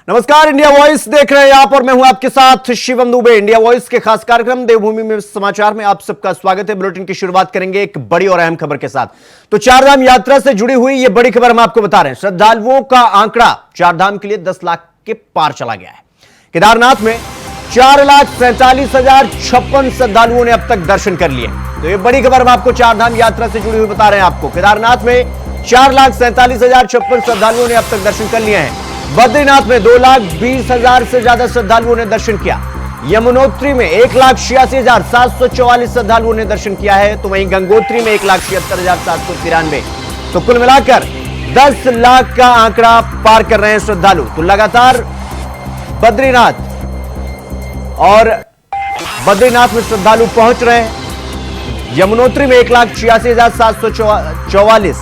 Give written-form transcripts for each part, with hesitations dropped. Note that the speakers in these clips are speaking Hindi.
नमस्कार, इंडिया वॉइस देख रहे हैं आप और मैं हूं आपके साथ शिवम दुबे। इंडिया वॉइस के खास कार्यक्रम देवभूमि में समाचार में आप सबका स्वागत है। बुलेटिन की शुरुआत करेंगे एक बड़ी और अहम खबर के साथ। तो चारधाम यात्रा से जुड़ी हुई यह बड़ी खबर हम आपको बता रहे हैं। श्रद्धालुओं का आंकड़ा चारधाम के लिए 10 लाख के पार चला गया है। केदारनाथ में 4,47,056 श्रद्धालुओं ने अब तक दर्शन कर लिए। तो यह बड़ी खबर हम आपको चारधाम यात्रा से जुड़ी हुई बता रहे हैं। आपको केदारनाथ में 4,47,056 श्रद्धालुओं ने अब तक दर्शन कर लिए हैं। बद्रीनाथ में 2,20,000 से ज्यादा श्रद्धालुओं ने दर्शन किया। यमुनोत्री में 1,86,744 श्रद्धालुओं ने दर्शन किया है। तो वहीं गंगोत्री में 1,76,793। तो कुल मिलाकर 10 लाख का आंकड़ा पार कर रहे हैं श्रद्धालु। तो लगातार बद्रीनाथ में श्रद्धालु पहुंच रहे हैं। यमुनोत्री में 1,86,744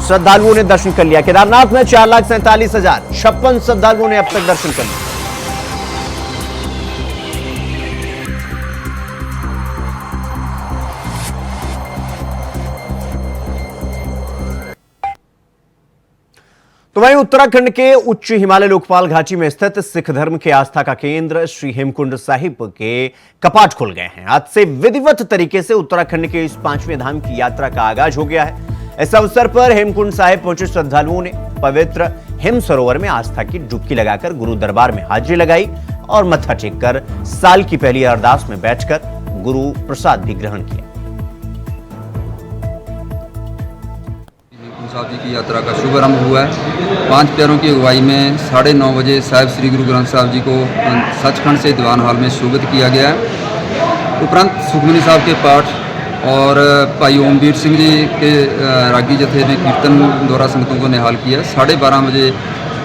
श्रद्धालुओं ने दर्शन कर लिया। केदारनाथ में 4,47,056 श्रद्धालुओं ने अब तक दर्शन कर लिया। तो वहीं उत्तराखंड के उच्च हिमालय लोकपाल घाटी में स्थित सिख धर्म के आस्था का केंद्र श्री हेमकुंड साहिब के कपाट खुल गए हैं। आज से विधिवत तरीके से उत्तराखंड के इस 5वें धाम की यात्रा का आगाज हो गया है। इस अवसर पर हेमकुंड साहिब पहुंचे श्रद्धालुओं ने पवित्र हिम सरोवर में आस्था की डुबकी लगाकर गुरु दरबार में हाजिरी लगाई और मत्था टेककर साल की पहली अरदास में बैठकर गुरु प्रसाद भी ग्रहण किया। हेमकुंड साहिब जी की यात्रा का शुभारंभ हुआ है। 5 प्यारों की अगुवाई में 9:30 बजे साहिब श्री गुरु ग्रंथ साहिब जी को सचखंड से दीवान हॉल में शोभित किया गया है। उपरांत सुखमनी साहब के पाठ और भाई ओमवीर सिंह जी के रागी जत्थे ने कीर्तन द्वारा संगतों को निहाल किया। 12:30 बजे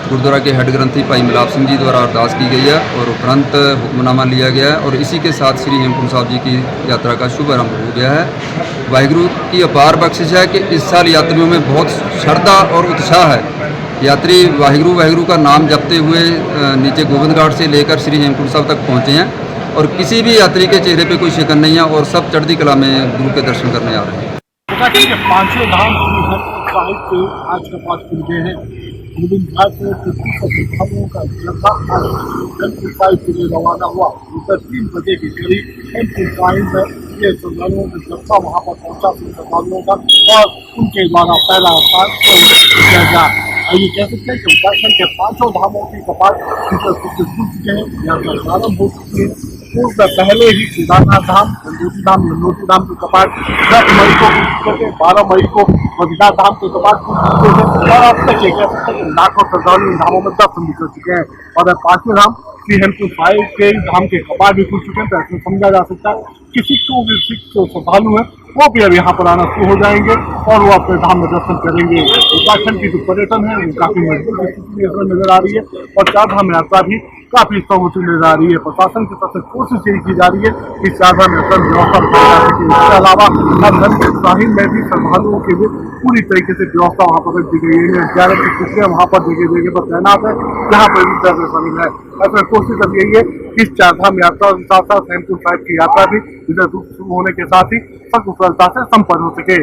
गुरुद्वारा के हेड ग्रंथी भाई मिलाप सिंह जी द्वारा अरदास की गई है और उपरांत हुक्मनामा लिया गया है और इसी के साथ श्री हेमकुंड साहिब जी की यात्रा का शुभारंभ हो गया है। वाहिगुरु की अपार बख्शिश है कि इस साल यात्रियों में बहुत श्रद्धा और उत्साह है। यात्री वाहिगुरु वाहिगुरु का नाम जपते हुए नीचे गोविंद घाट से लेकर श्री हेमकुंड साहिब तक पहुँचे हैं और किसी भी यात्री के चेहरे पे कोई शिकन नहीं है और सब चढ़ती कला में गुरु के दर्शन करने आ रहे हैं। उत्तराखंड के 5वें धाम साहिब के आज कपाट खुल गए हैं। गोविंद घाट में 33 श्रद्धालुओं का जत्था आज हेमकुंड साहिब के लिए रवाना हुआ। दोपहर 3 बजे के करीब हेमकुंड साहिब में ये श्रद्धालुओं का जत्था वहाँ पर पहुँचा श्रद्धालुओं का और उनके द्वारा पहला स्नान किया गया। ये कह सकते हैं कि उत्तराखंड के 5 धामों की कपाट खुल चुके हैं। यात्रा प्रारंभ हो चुकी है। पूर्व पहले ही केदारनाथ धाम, गंगोत्री धाम, यमुनोत्री धाम के कपाट 10 मई को खुल चुके थे। 12 मई को बद्रीनाथ धाम के कपाट खुल चुके हैं और अब तक ये कह सकते हैं कि लाखों श्रद्धालु इन धामों में दर्शन भी कर चुके हैं। और 5वें धाम श्री हेमकुंड साहिब के धाम के कपाट भी खुल चुके हैं। तो ऐसे समझा जा सकता है किसी को भी सिख श्रद्धालु है वो भी अब यहाँ पर आना शुरू हो जाएंगे और वो अपने धाम में दर्शन करेंगे। उत्तराखंड की जो पर्यटन है वो काफी मजबूत स्थिति में नजर आ रही है और चारधाम यात्रा भी काफी होती नजर आ रही है। प्रशासन की तरफ से कोशिश यही की जा रही है कि चारधाम यात्रा व्यवस्था बनाई जा सके। इसके अलावा हेमकुंड साहिब में भी श्रद्धालुओं के लिए पूरी तरीके से व्यवस्था वहाँ पर रख दी गई है। 11 की टुकड़ियाँ वहाँ पर जगह जगह पर तैनात है जहाँ पर भी दर्शन शामिल है। ऐसा कोशिश अब यही है कि इस चारधाम यात्रा के साथ साथ हेमकुंड साहिब की यात्रा भी इधर शुरू होने के साथ ही सकुशलता से संपन्न हो सके।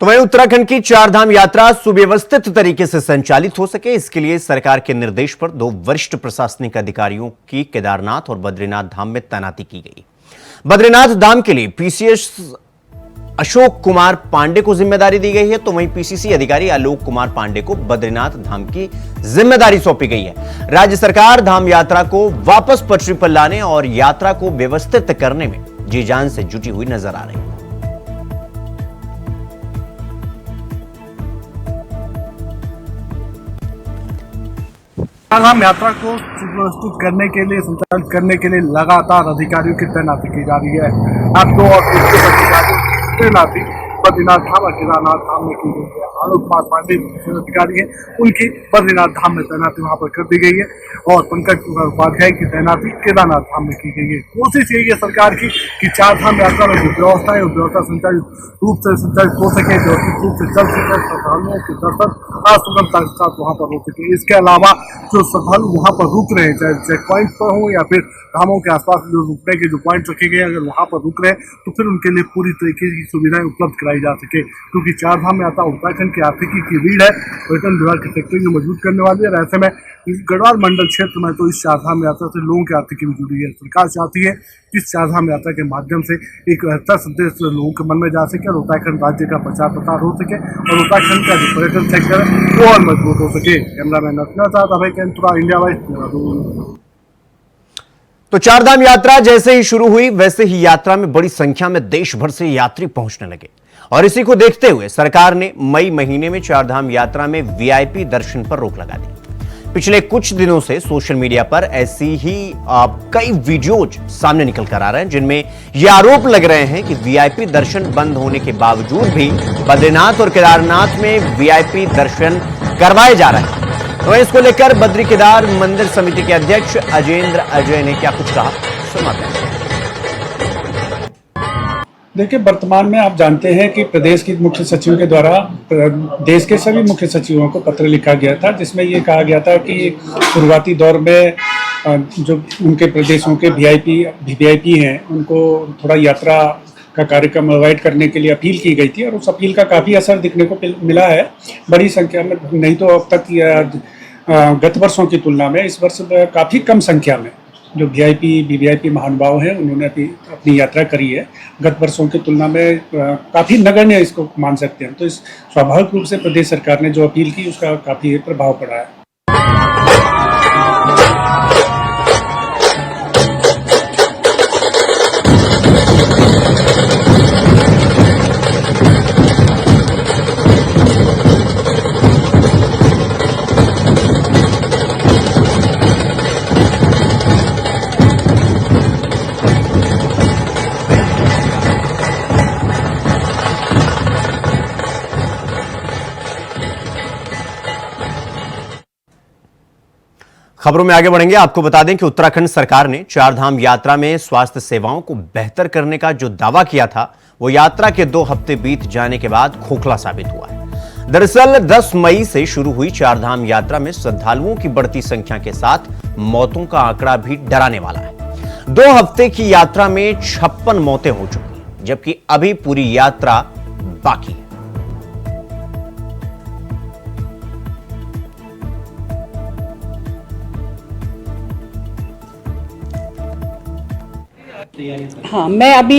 तो वहीं उत्तराखंड की चारधाम यात्रा सुव्यवस्थित तरीके से संचालित हो सके, इसके लिए सरकार के निर्देश पर 2 वरिष्ठ प्रशासनिक अधिकारियों की केदारनाथ और बद्रीनाथ धाम में तैनाती की गई। बद्रीनाथ धाम के लिए पीसीएस अशोक कुमार पांडे को जिम्मेदारी दी गई है। तो वहीं पीसीसी अधिकारी आलोक कुमार पांडे को बद्रीनाथ धाम की जिम्मेदारी सौंपी गई है। राज्य सरकार धाम यात्रा को वापस पटरी पर लाने और यात्रा को व्यवस्थित करने में जी जान से जुटी हुई नजर आ रही है। चारधाम यात्रा को सुव्यवस्थित करने के लिए, संचालित करने के लिए लगातार अधिकारियों की तैनाती की जा रही है। अब 2 और अधिकारियों की तैनाती बद्रीनाथ धाम और केदारनाथ धाम में की गई है। आलोक कुमार पांडे अधिकारी हैं, उनकी बद्रीनाथ धाम में तैनाती वहाँ पर कर दी गई है और पंकज उपाध्याय की तैनाती केदारनाथ धाम में की गई है। कोशिश यही है सरकार की कि चारधाम यात्रा में जो व्यवस्था है वो व्यवस्था संचालित रूप से संचालित हो सके, व्यवस्थित रूप से चल सके, श्रद्धालुओं के दर्शन सुगमता के साथ वहाँ पर हो सके। इसके अलावा जो श्रद्धालु वहाँ पर रुक रहे हैं, चाहे चेक पॉइंट पर हो या फिर धामों के आसपास जो रुकने के जो पॉइंट रखे गए हैं, अगर वहाँ पर रुक रहे हैं तो फिर उनके लिए पूरी तरीके की सुविधाएं उपलब्ध कराई जा सके। क्योंकि चारधाम यात्रा उत्तराखंड उनकी आर्थिकी की रीढ़ है, पर्यटन विभाग की फैक्ट्री को मजबूत करने वाली है। और ऐसे में इस गढ़वाल मंडल क्षेत्र में तो इस चारधाम यात्रा से लोगों की आर्थिकी भी जुड़ी है। सरकार चाहती है कि इस चारधाम यात्रा के माध्यम से एक ऐसा संदेश लोगों के मन में जा सके और उत्तराखंड राज्य का प्रचार प्रसार हो सके और उत्तराखंड का जो पर्यटन सेक्टर है वो और मजबूत हो सके। कैमरामैन अपना साथ अभय कैंतुरा, इंडिया वाइज। तो चारधाम यात्रा जैसे ही शुरू हुई वैसे ही यात्रा में बड़ी संख्या में देश भर से यात्री पहुंचने लगे और इसी को देखते हुए सरकार ने मई महीने में चारधाम यात्रा में वीआईपी दर्शन पर रोक लगा दी। पिछले कुछ दिनों से सोशल मीडिया पर ऐसी ही कई वीडियोज सामने निकल कर आ रहे हैं जिनमें यह आरोप लग रहे हैं कि वीआईपी दर्शन बंद होने के बावजूद भी बद्रीनाथ और केदारनाथ में वीआईपी दर्शन करवाए जा रहे हैं। तो इसको लेकर बद्री केदार मंदिर समिति के अध्यक्ष अजेंद्र अजय ने क्या कुछ कहा, सुनाते हैं। देखिए, वर्तमान में आप जानते हैं कि प्रदेश के मुख्य सचिव के द्वारा देश के सभी मुख्य सचिवों को पत्र लिखा गया था जिसमें ये कहा गया था कि शुरुआती दौर में जो उनके प्रदेशों के वीआईपी हैं उनको थोड़ा यात्रा का कार्यक्रम अवॉइड करने के लिए अपील की गई थी और उस अपील का काफ़ी असर दिखने को मिला है बड़ी संख्या में। नहीं तो अब तक गत वर्षों की तुलना में इस वर्ष काफ़ी कम संख्या में जो वीवीआईपी महानुभाव हैं उन्होंने अपनी यात्रा करी है। गत वर्षों की तुलना में काफ़ी नगण्य इसको मान सकते हैं। तो इस स्वाभाविक रूप से प्रदेश सरकार ने जो अपील की उसका काफ़ी प्रभाव पड़ा है। खबरों में आगे बढ़ेंगे। आपको बता दें कि उत्तराखंड सरकार ने चारधाम यात्रा में स्वास्थ्य सेवाओं को बेहतर करने का जो दावा किया था वो यात्रा के 2 हफ्ते बीत जाने के बाद खोखला साबित हुआ है। दरअसल 10 मई से शुरू हुई चारधाम यात्रा में श्रद्धालुओं की बढ़ती संख्या के साथ मौतों का आंकड़ा भी डराने वाला है। 2 हफ्ते की यात्रा में 56 मौतें हो चुकी हैं, जबकि अभी पूरी यात्रा बाकी है। हाँ, मैं अभी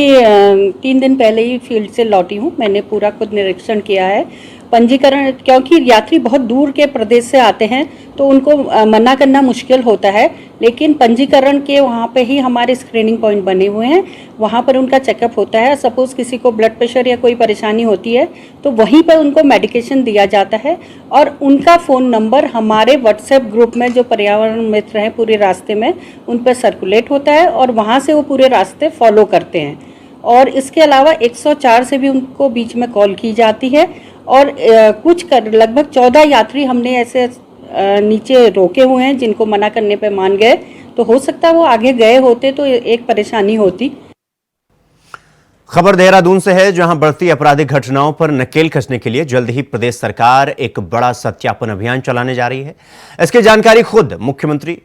3 दिन पहले ही फील्ड से लौटी हूँ। मैंने पूरा खुद निरीक्षण किया है। पंजीकरण, क्योंकि यात्री बहुत दूर के प्रदेश से आते हैं तो उनको मना करना मुश्किल होता है, लेकिन पंजीकरण के वहाँ पे ही हमारे स्क्रीनिंग पॉइंट बने हुए हैं। वहाँ पर उनका चेकअप होता है। सपोज किसी को ब्लड प्रेशर या कोई परेशानी होती है तो वहीं पर उनको मेडिकेशन दिया जाता है और उनका फ़ोन नंबर हमारे व्हाट्सएप ग्रुप में जो पर्यावरण मित्र हैं पूरे रास्ते में उन पर सर्कुलेट होता है और वहाँ से वो पूरे रास्ते फॉलो करते हैं। और इसके अलावा 104 से भी उनको बीच में कॉल की जाती है और लगभग 14 यात्री हमने ऐसे नीचे रोके हुए हैं जिनको मना करने पे मान गए। तो हो सकता है वो आगे गए होते तो एक परेशानी होती। खबर देहरादून से है, जहां बढ़ती आपराधिक घटनाओं पर नकेल कसने के लिए जल्द ही प्रदेश सरकार एक बड़ा सत्यापन अभियान चलाने जा रही है। इसकी जानकारी खुद मुख्यमंत्री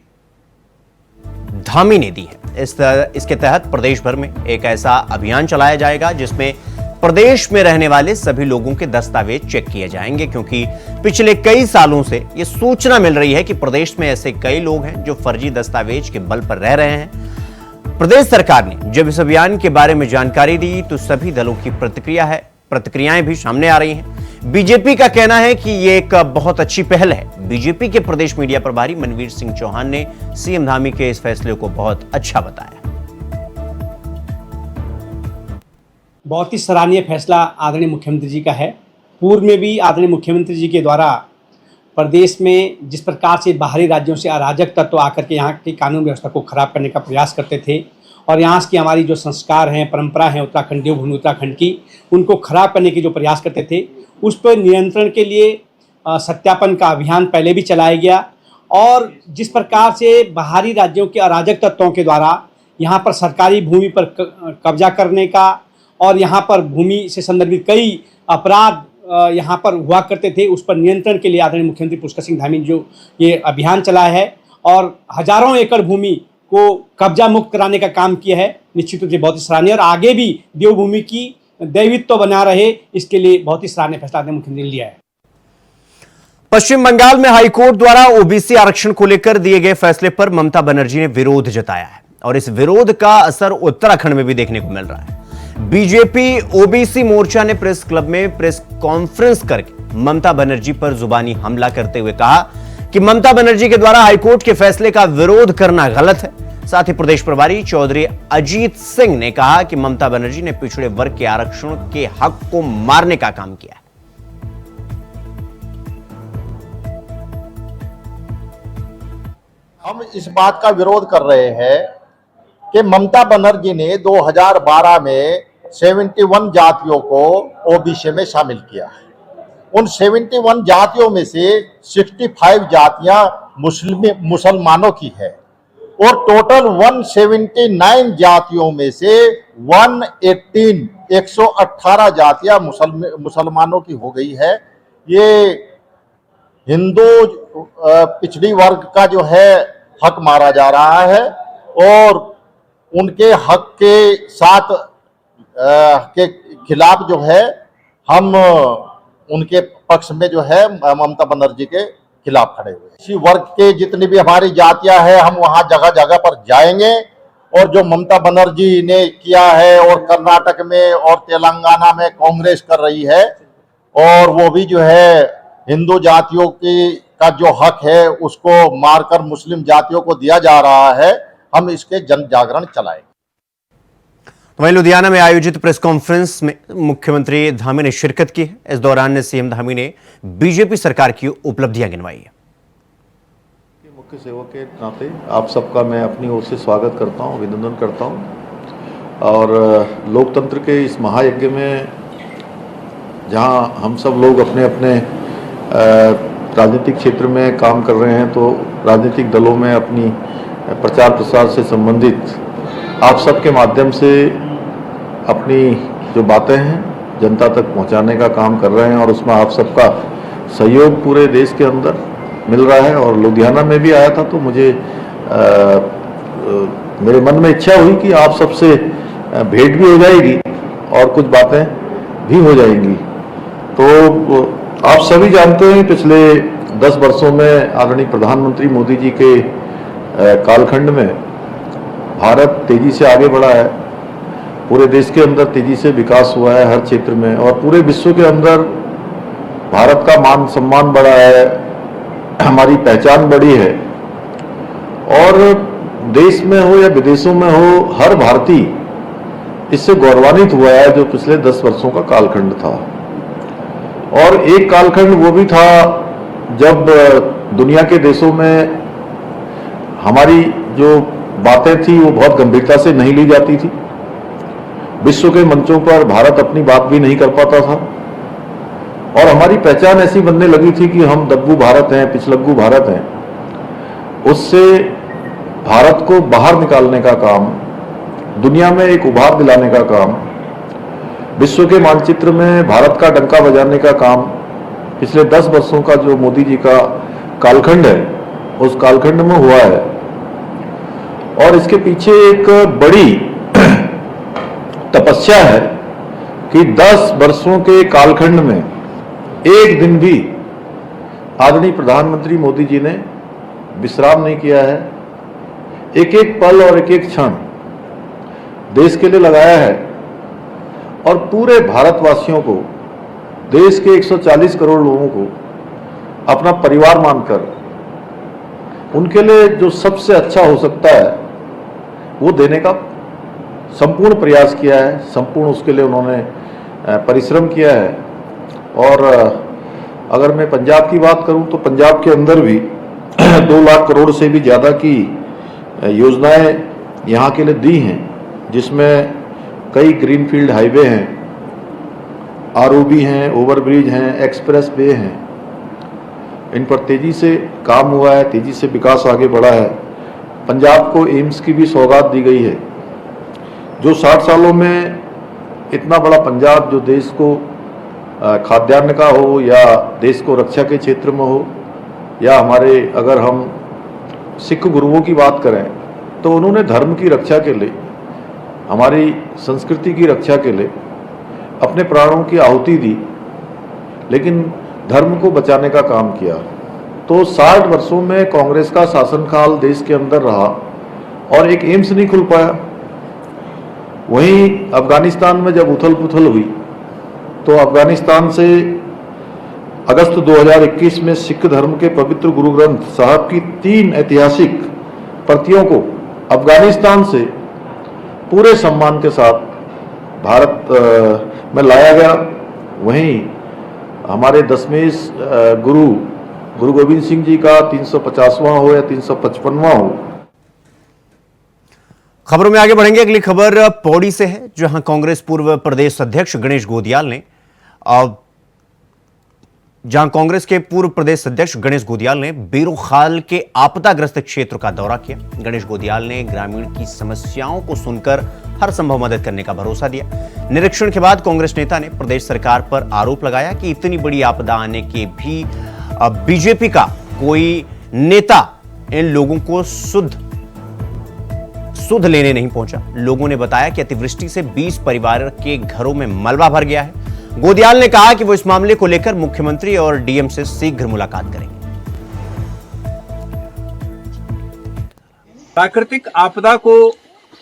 धामी ने दी है। इसके तहत प्रदेश भर में एक ऐसा अभियान चलाया जाएगा जिसमें प्रदेश में रहने वाले सभी लोगों के दस्तावेज चेक किए जाएंगे, क्योंकि पिछले कई सालों से यह सूचना मिल रही है कि प्रदेश में ऐसे कई लोग हैं जो फर्जी दस्तावेज के बल पर रह रहे हैं। प्रदेश सरकार ने जब इस अभियान के बारे में जानकारी दी तो सभी दलों की प्रतिक्रियाएं भी सामने आ रही हैं। बीजेपी का कहना है कि यह एक बहुत अच्छी पहल है। बीजेपी के प्रदेश मीडिया प्रभारी मनवीर सिंह चौहान ने सीएम धामी के इस फैसले को बहुत अच्छा बताया। बहुत ही सराहनीय फैसला आदरणीय मुख्यमंत्री जी का है। पूर्व में भी आदरणीय मुख्यमंत्री जी के द्वारा प्रदेश में जिस प्रकार से बाहरी राज्यों से अराजक तत्व आकर के यहाँ की कानून व्यवस्था को खराब करने का प्रयास करते थे और यहाँ की हमारी जो संस्कार हैं, परंपरा हैं उत्तराखंड, देवभूमि उत्तराखंड की, उनको खराब करने की जो प्रयास करते थे उस पर नियंत्रण के लिए सत्यापन का अभियान पहले भी चलाया गया। और जिस प्रकार से बाहरी राज्यों के अराजक तत्वों के द्वारा यहाँ पर सरकारी भूमि पर कब्जा करने का और यहाँ पर भूमि से संदर्भित कई अपराध यहाँ पर हुआ करते थे, उस पर नियंत्रण के लिए आदरणीय मुख्यमंत्री पुष्कर सिंह धामी जो ये अभियान चलाया है और हजारों एकड़ भूमि को कब्जा मुक्त कराने का काम किया है, निश्चित रूप से बहुत ही सराहनीय और आगे भी देवभूमि की दैवित्व बना रहे इसके लिए बहुत ही सराहनीय फैसला आदरणीय मुख्यमंत्री ने लिया है। पश्चिम बंगाल में हाईकोर्ट द्वारा ओबीसी आरक्षण को लेकर दिए गए फैसले पर ममता बनर्जी ने विरोध जताया है और इस विरोध का असर उत्तराखंड में भी देखने को मिल रहा है। बीजेपी ओबीसी मोर्चा ने प्रेस क्लब में प्रेस कॉन्फ्रेंस करके ममता बनर्जी पर जुबानी हमला करते हुए कहा कि ममता बनर्जी के द्वारा हाईकोर्ट के फैसले का विरोध करना गलत है। साथ ही प्रदेश प्रभारी चौधरी अजीत सिंह ने कहा कि ममता बनर्जी ने पिछड़े वर्ग के आरक्षण के हक को मारने का काम किया है। हम इस बात का विरोध कर रहे हैं कि ममता बनर्जी ने 2012 में 71 जातियों को ओबीसी में शामिल किया है। उन 71 जातियों में से 65 जातियां मुसलमानों की है और टोटल 179 जातियों में से 118 जातियां मुसलमानों की हो गई है। ये हिंदू पिछड़ी वर्ग का जो है हक मारा जा रहा है और उनके हक के साथ के खिलाफ जो है हम उनके पक्ष में जो है ममता बनर्जी के खिलाफ खड़े हुए। इसी वर्ग के जितनी भी हमारी जातियां हैं हम वहां जगह जगह पर जाएंगे और जो ममता बनर्जी ने किया है और कर्नाटक में और तेलंगाना में कांग्रेस कर रही है और वो भी जो है हिंदू जातियों की का जो हक है उसको मारकर मुस्लिम जातियों को दिया जा रहा है, हम इसके जन जागरण चलाएंगे। वहीं लुधियाना में आयोजित प्रेस कॉन्फ्रेंस में मुख्यमंत्री धामी ने शिरकत की है। इस दौरान सीएम धामी ने बीजेपी सरकार की उपलब्धियां गिनवाई है। मुख्य सेवक के नाते आप सबका मैं अपनी ओर से स्वागत करता हूं, अभिनंदन करता हूं और लोकतंत्र के इस महायज्ञ में जहां हम सब लोग अपने अपने राजनीतिक क्षेत्र में काम कर रहे हैं तो राजनीतिक दलों में अपनी प्रचार प्रसार से संबंधित आप सबके माध्यम से अपनी जो बातें हैं जनता तक पहुंचाने का काम कर रहे हैं और उसमें आप सबका सहयोग पूरे देश के अंदर मिल रहा है। और लुधियाना में भी आया था तो मुझे मेरे मन में इच्छा हुई कि आप सबसे भेंट भी हो जाएगी और कुछ बातें भी हो जाएंगी। तो आप सभी जानते हैं पिछले 10 वर्षों में आदरणीय प्रधानमंत्री मोदी जी के कालखंड में भारत तेजी से आगे बढ़ा है। पूरे देश के अंदर तेजी से विकास हुआ है हर क्षेत्र में और पूरे विश्व के अंदर भारत का मान सम्मान बढ़ा है, हमारी पहचान बढ़ी है और देश में हो या विदेशों में हो हर भारतीय इससे गौरवान्वित हुआ है जो पिछले 10 वर्षों का कालखंड था। और एक कालखंड वो भी था जब दुनिया के देशों में हमारी जो बातें थी वो बहुत गंभीरता से नहीं ली जाती थी। विश्व के मंचों पर भारत अपनी बात भी नहीं कर पाता था और हमारी पहचान ऐसी बनने लगी थी कि हम दब्बू भारत हैं, पिछलग्गू भारत हैं। उससे भारत को बाहर निकालने का काम, दुनिया में एक उभार दिलाने का काम, विश्व के मानचित्र में भारत का डंका बजाने का काम पिछले 10 वर्षों का जो मोदी जी का कालखंड है उस कालखंड में हुआ है। और इसके पीछे एक बड़ी तपस्या है कि 10 वर्षों के कालखंड में एक दिन भी आदरणीय प्रधानमंत्री मोदी जी ने विश्राम नहीं किया है। एक एक पल और एक एक क्षण देश के लिए लगाया है और पूरे भारतवासियों को, देश के 140 करोड़ लोगों को अपना परिवार मानकर उनके लिए जो सबसे अच्छा हो सकता है वो देने का संपूर्ण प्रयास किया है, संपूर्ण उसके लिए उन्होंने परिश्रम किया है। और अगर मैं पंजाब की बात करूं तो पंजाब के अंदर भी 2 लाख करोड़ से भी ज़्यादा की योजनाएं यहाँ के लिए दी हैं, जिसमें कई ग्रीनफील्ड हाईवे हैं, आरओबी हैं, ओवरब्रिज हैं, एक्सप्रेस वे हैं। इन पर तेज़ी से काम हुआ है, तेज़ी से विकास आगे बढ़ा है। पंजाब को एम्स की भी सौगात दी गई है। जो 60 सालों में इतना बड़ा पंजाब जो देश को खाद्यान्न का हो या देश को रक्षा के क्षेत्र में हो या हमारे अगर हम सिख गुरुओं की बात करें तो उन्होंने धर्म की रक्षा के लिए, हमारी संस्कृति की रक्षा के लिए अपने प्राणों की आहुति दी। लेकिन धर्म को बचाने का काम किया। तो 60 वर्षों में कांग्रेस का शासनकाल देश के अंदर रहा और एक एम्स नहीं खुल पाया। वहीं अफगानिस्तान में जब उथल पुथल हुई तो अफगानिस्तान से अगस्त 2021 में सिख धर्म के पवित्र गुरु ग्रंथ साहब की 3 ऐतिहासिक प्रतियों को अफगानिस्तान से पूरे सम्मान के साथ भारत में लाया गया। वहीं हमारे 10वें गुरु गोविंद सिंह जी का 350वां हो या 355वां हो। खबरों में आगे बढ़ेंगे। अगली खबर पौड़ी से है, जहां कांग्रेस पूर्व प्रदेश अध्यक्ष गणेश गोदियाल ने बेरोखाल के आपदाग्रस्त क्षेत्र का दौरा किया। गणेश गोदियाल ने ग्रामीण की समस्याओं को सुनकर हर संभव मदद करने का भरोसा दिया। निरीक्षण के बाद कांग्रेस नेता ने प्रदेश सरकार पर आरोप लगाया कि इतनी बड़ी आपदा आने के भी बीजेपी का कोई नेता इन लोगों को सुध लेने नहीं पहुंचा। लोगों ने बताया कि अतिवृष्टि से 20 परिवार के घरों में मलबा भर गया है। गोदियाल ने कहा कि वो इस मामले को लेकर मुख्यमंत्री और डीएम से शीघ्र मुलाकात करेंगे। प्राकृतिक आपदा को,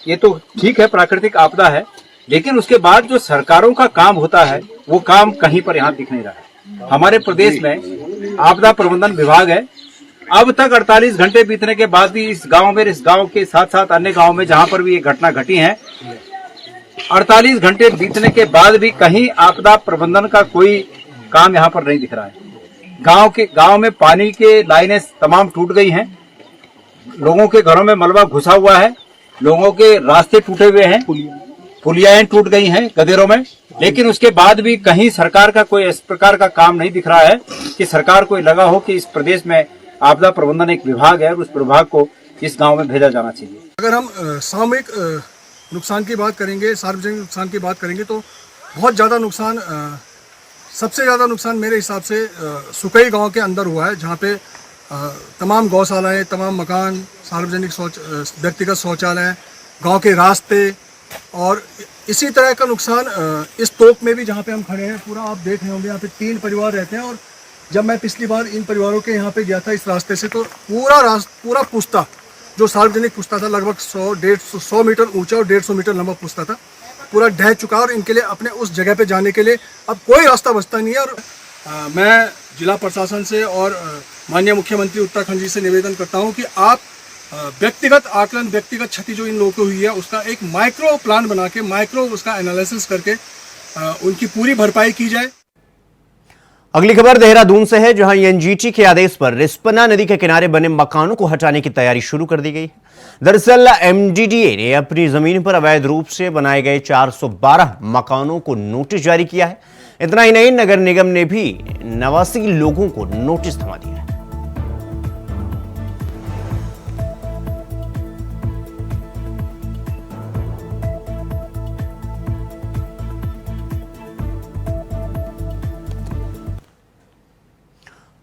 ये तो ठीक है प्राकृतिक आपदा है, लेकिन उसके बाद जो सरकारों का काम होता है वो काम कहीं पर यहाँ दिख नहीं रहा है। हमारे प्रदेश में आपदा प्रबंधन विभाग है। अब तक 48 घंटे बीतने के बाद भी इस गांव के साथ साथ अन्य गांव में जहां पर भी ये घटना घटी है, 48 घंटे बीतने के बाद भी कहीं आपदा प्रबंधन का कोई काम यहाँ पर नहीं दिख रहा है। गांव में पानी के लाइनें तमाम टूट गई हैं, लोगों के घरों में मलबा घुसा हुआ है, लोगों के रास्ते टूटे हुए हैं, पुलियाएं टूट गई हैं गदेरों में, लेकिन उसके बाद भी कहीं सरकार का कोई इस प्रकार का काम नहीं दिख रहा है कि सरकार को लगा हो कि इस प्रदेश में आपदा प्रबंधन एक विभाग है और उस विभाग को इस गांव में भेजा जाना चाहिए। अगर हम सामूहिक नुकसान की बात करेंगे, सार्वजनिक नुकसान की बात करेंगे तो बहुत ज़्यादा नुकसान, सबसे ज़्यादा नुकसान मेरे हिसाब से सुकई गांव के अंदर हुआ है, जहां पे तमाम गौशालाएं, तमाम मकान, सार्वजनिक व्यक्तिगत शौचालय, गांव के रास्ते, और इसी तरह का नुकसान इस तोक में भी जहां पे हम खड़े हैं पूरा आप देख रहे होंगे। यहाँ पे 3 परिवार रहते हैं और जब मैं पिछली बार इन परिवारों के यहाँ पे गया था इस रास्ते से, तो पूरा पुस्ता, जो सार्वजनिक पुस्ता था, लगभग 100 मीटर ऊंचा और 150 मीटर लंबा पुस्ता था, पूरा ढह चुका और इनके लिए अपने उस जगह पे जाने के लिए अब कोई रास्ता बचता नहीं है। और मैं जिला प्रशासन से और माननीय मुख्यमंत्री उत्तराखंड जी से निवेदन करता हूँ कि आप व्यक्तिगत आकलन, व्यक्तिगत क्षति जो इन लोगों को हुई है उसका एक माइक्रो प्लान बना के, माइक्रो उसका एनालिसिस करके उनकी पूरी भरपाई की जाए। अगली खबर देहरादून से है, जहां एनजीटी के आदेश पर रिस्पना नदी के किनारे बने मकानों को हटाने की तैयारी शुरू कर दी गई है। दरअसल एमडीडीए ने अपनी जमीन पर अवैध रूप से बनाए गए 412 मकानों को नोटिस जारी किया है। इतना ही नहीं, नगर निगम ने भी 89 लोगों को नोटिस थमा दिया है।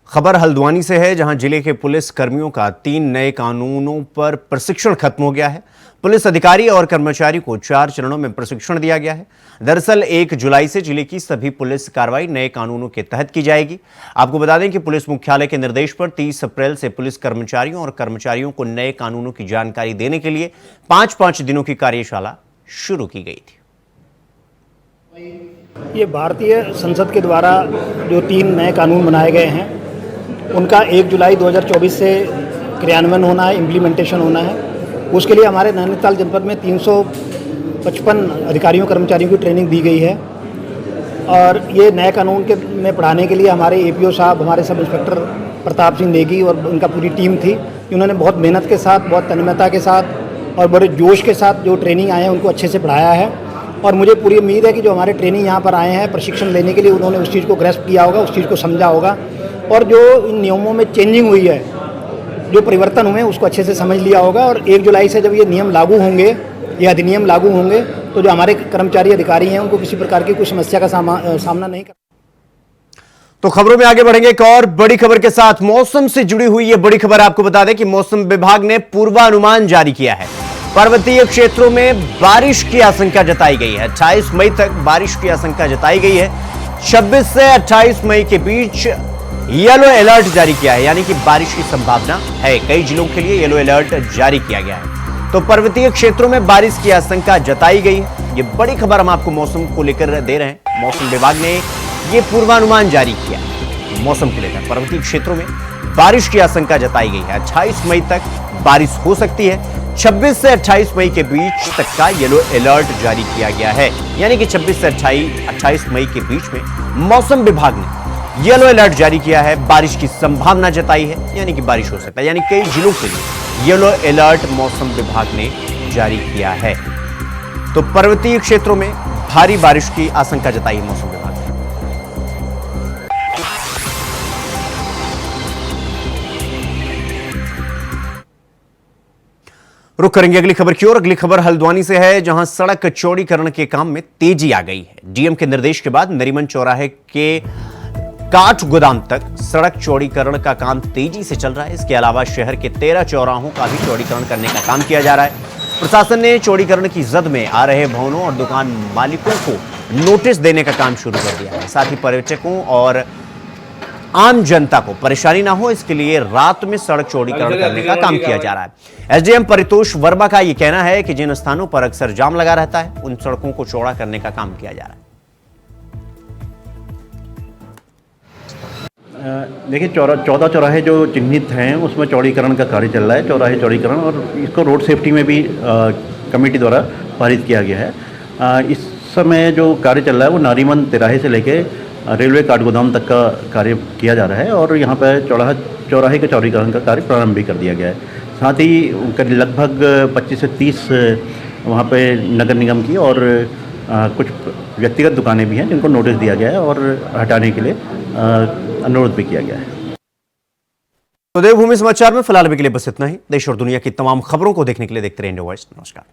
खबर हल्द्वानी से है, जहां जिले के पुलिस कर्मियों का 3 नए कानूनों पर प्रशिक्षण खत्म हो गया है। पुलिस अधिकारी और कर्मचारी को 4 चरणों में प्रशिक्षण दिया गया है। दरअसल 1 जुलाई से जिले की सभी पुलिस कार्रवाई नए कानूनों के तहत की जाएगी। आपको बता दें कि पुलिस मुख्यालय के निर्देश पर 30 अप्रैल से पुलिस कर्मचारियों और कर्मचारियों को नए कानूनों की जानकारी देने के लिए 5-5 दिनों की कार्यशाला शुरू की गई थी। ये भारतीय संसद के द्वारा जो 3 नए कानून बनाए गए हैं उनका 1 जुलाई 2024 से क्रियान्वयन होना है, इम्प्लीमेंटेशन होना है। उसके लिए हमारे नैनीताल जनपद में 355 अधिकारियों कर्मचारियों की ट्रेनिंग दी गई है और ये नए कानून के में पढ़ाने के लिए हमारे एपीओ साहब, हमारे सब इंस्पेक्टर प्रताप सिंह नेगी और उनका पूरी टीम थी। उन्होंने बहुत मेहनत के साथ, बहुत तन्मयता के साथ और बड़े जोश के साथ जो ट्रेनिंग आए हैं उनको अच्छे से पढ़ाया है। और मुझे पूरी उम्मीद है कि जो हमारे ट्रेनिंग यहाँ पर आए हैं प्रशिक्षण लेने के लिए, उन्होंने उस चीज़ को ग्रेस्प किया होगा, उस चीज़ को समझा होगा और जो इन नियमों में चेंजिंग हुई है, जो परिवर्तन हुए उसको अच्छे से समझ लिया होगा। और 1 जुलाई से जब ये नियम लागू होंगे, ये अधिनियम लागू होंगे, तो जो हमारे कर्मचारी अधिकारी हैं उनको किसी प्रकार की कोई समस्या का सामना नहीं करना। तो खबरों में आगे बढ़ेंगे एक और बड़ी खबर के साथ। मौसम से जुड़ी हुई ये बड़ी खबर आपको बता दें कि मौसम विभाग ने पूर्वानुमान जारी किया है। पर्वतीय क्षेत्रों में बारिश की आशंका जताई गई है। 28 मई तक बारिश की आशंका जताई गई है। 26 से 28 मई के बीच येलो अलर्ट जारी किया है, यानी कि बारिश की संभावना है। कई जिलों के लिए येलो अलर्ट जारी किया गया है। तो पर्वतीय क्षेत्रों में बारिश की आशंका जताई गई है। ये बड़ी खबर हम आपको मौसम को लेकर दे रहे हैं। मौसम विभाग ने ये पूर्वानुमान जारी किया मौसम को लेकर। पर्वतीय क्षेत्रों में बारिश की आशंका जताई गई है। 28 मई तक बारिश हो सकती है। 26 से 28 मई के बीच तक का येलो अलर्ट जारी किया गया है, यानी कि 26 से 28 मई के बीच में मौसम विभाग ने येलो अलर्ट जारी किया है। बारिश की संभावना जताई है, यानी कि बारिश हो सकता है। यानी कई जिलों के लिए येलो अलर्ट मौसम विभाग ने जारी किया है। तो पर्वतीय क्षेत्रों में भारी बारिश की आशंका जताई है मौसम विभाग ने। रुक करेंगे अगली खबर की ओर। अगली खबर हल्द्वानी से है, जहां सड़क चौड़ीकरण के काम में तेजी आ गई है। डीएम के निर्देश के बाद नरीमन चौराहे के काठ गोदाम तक सड़क चौड़ीकरण का काम तेजी से चल रहा है। इसके अलावा शहर के 13 चौराहों का भी चौड़ीकरण करने का काम किया जा रहा है। प्रशासन ने चौड़ीकरण की जद में आ रहे भवनों और दुकान मालिकों को नोटिस देने का काम शुरू कर दिया है। साथ ही पर्यटकों और आम जनता को परेशानी ना हो, इसके लिए रात में सड़क चौड़ीकरण करने का काम किया जा रहा है। एसडीएम परितोष वर्मा का यह कहना है कि जिन स्थानों पर अक्सर जाम लगा रहता है, उन सड़कों को चौड़ा करने का काम किया जा रहा है। देखिए, 14 चौराहे जो चिन्हित हैं उसमें चौड़ीकरण का कार्य चल रहा है। चौराहे चौड़ीकरण, और इसको रोड सेफ्टी में भी कमेटी द्वारा पारित किया गया है। इस समय जो कार्य चल रहा है वो नारीमन तिराहे से लेके रेलवे काठगोदाम तक का कार्य किया जा रहा है, और यहाँ पर चौराहे के चौड़ीकरण का कार्य प्रारंभ भी कर दिया गया है। साथ ही लगभग 25 से 30 वहाँ पे नगर निगम की और कुछ व्यक्तिगत दुकानें भी हैं जिनको नोटिस दिया गया है और हटाने के लिए अनुरोध भी किया गया है। तो देवभूमि समाचार में फिलहाल अभी के लिए बस इतना ही। देश और दुनिया की तमाम खबरों को देखने के लिए देखते रहिए इंडिया वॉइस। नमस्कार।